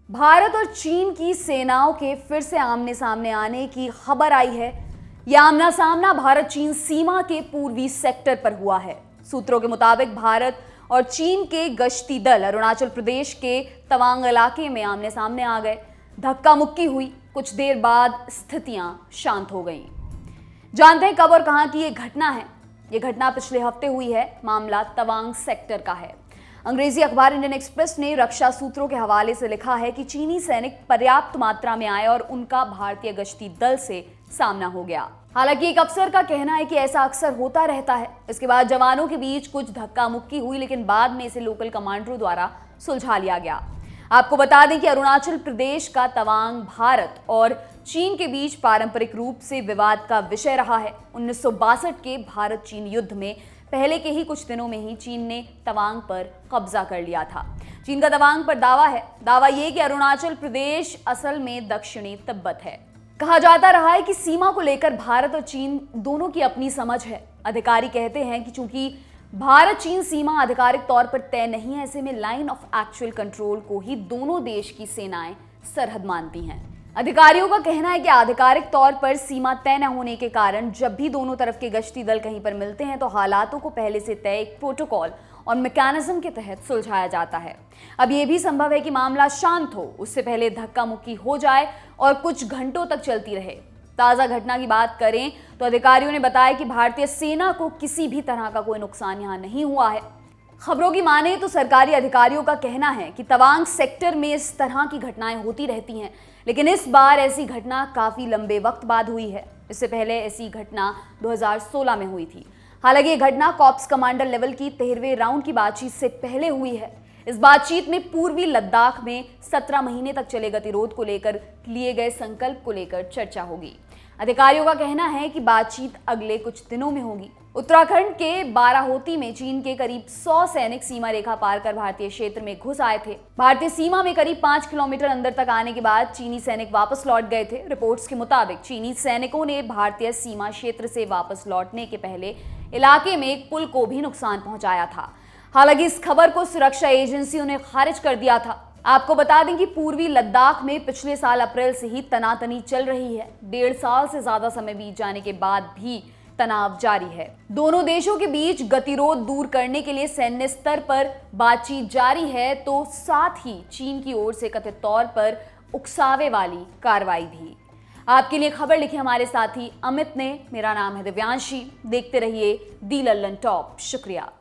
भारत और चीन की सेनाओं के फिर से आमने सामने आने की खबर आई है। यह आमना सामना भारत चीन सीमा के पूर्वी सेक्टर पर हुआ है। सूत्रों के मुताबिक भारत और चीन के गश्ती दल अरुणाचल प्रदेश के तवांग इलाके में आमने सामने आ गए। धक्का मुक्की हुई। कुछ देर बाद स्थितियां शांत हो गईं। जानते हैं कब और कहां की यह घटना है। यह घटना पिछले हफ्ते हुई है। मामला तवांग सेक्टर का है। अंग्रेजी अखबार इंडियन एक्सप्रेस ने रक्षा सूत्रों के हवाले से लिखा है कि चीनी सैनिक पर्याप्त मात्रा में आए और उनका भारतीय गश्ती दल से सामना हो गया। हालांकि एक अफसर का कहना है कि ऐसा अक्सर होता रहता है। इसके बाद जवानों के बीच कुछ धक्का मुक्की हुई, लेकिन बाद में इसे लोकल कमांडरों द्वारा सुलझा लिया गया। आपको बता दें कि अरुणाचल प्रदेश का तवांग भारत और चीन के बीच पारंपरिक रूप से विवाद का विषय रहा है। 1962 के भारत चीन युद्ध में पहले के ही कुछ दिनों में ही चीन ने तवांग पर कब्जा कर लिया था। चीन का तवांग पर दावा है। दावा यह कि अरुणाचल प्रदेश असल में दक्षिणी तिब्बत है। कहा जाता रहा है कि सीमा को लेकर भारत और चीन दोनों की अपनी समझ है। अधिकारी कहते हैं कि चूंकि भारत चीन सीमा आधिकारिक तौर पर तय नहीं है, ऐसे में लाइन ऑफ एक्चुअल कंट्रोल को ही दोनों देश की सेनाएं सरहद मानती हैं। अधिकारियों का कहना है कि आधिकारिक तौर पर सीमा तय न होने के कारण जब भी दोनों तरफ के गश्ती दल कहीं पर मिलते हैं तो हालातों को पहले से तय एक प्रोटोकॉल और मैकेनिज्म के तहत सुलझाया जाता है। अब यह भी संभव है कि मामला शांत हो, उससे पहले धक्का मुक्की हो जाए और कुछ घंटों तक चलती रहे। ताज़ा घटना की बात करें तो अधिकारियों ने बताया कि भारतीय सेना को किसी भी तरह का कोई नुकसान यहां नहीं हुआ है। खबरों की माने तो सरकारी अधिकारियों का कहना है कि तवांग सेक्टर में इस तरह की घटनाएं होती रहती हैं, लेकिन इस बार ऐसी घटना काफी लंबे वक्त बाद हुई है। इससे पहले ऐसी घटना 2016 में हुई थी। हालांकि ये घटना कॉर्प्स कमांडर लेवल की 13वें राउंड की बातचीत से पहले हुई है। इस बातचीत में पूर्वी लद्दाख में 17 महीने तक चले गतिरोध को लेकर लिए गए संकल्प को लेकर चर्चा होगी। अधिकारियों का कहना है कि बातचीत अगले कुछ दिनों में होगी। उत्तराखंड के बाराहोती में चीन के करीब 100 सैनिक सीमा रेखा पार कर भारतीय क्षेत्र में घुस आए थे। भारतीय सीमा में करीब 5 किलोमीटर अंदर तक आने के बाद चीनी सैनिक वापस लौट गए थे। रिपोर्ट्स के मुताबिक चीनी सैनिकों ने भारतीय सीमा क्षेत्र से वापस लौटने के पहले इलाके में एक पुल को भी नुकसान पहुंचाया था। हालांकि इस खबर को सुरक्षा एजेंसियों ने खारिज कर दिया था। आपको बता दें कि पूर्वी लद्दाख में पिछले साल अप्रैल से ही तनातनी चल रही है। 1.5 साल से ज्यादा समय बीत जाने के बाद भी तनाव जारी है। दोनों देशों के बीच गतिरोध दूर करने के लिए सैन्य स्तर पर बातचीत जारी है, तो साथ ही चीन की ओर से कथित तौर पर उकसावे वाली कार्रवाई भी। आपके लिए खबर लिखी हमारे साथी अमित ने। मेरा नाम है दिव्यांशी। देखते रहिए दी लल्लन टॉप। शुक्रिया।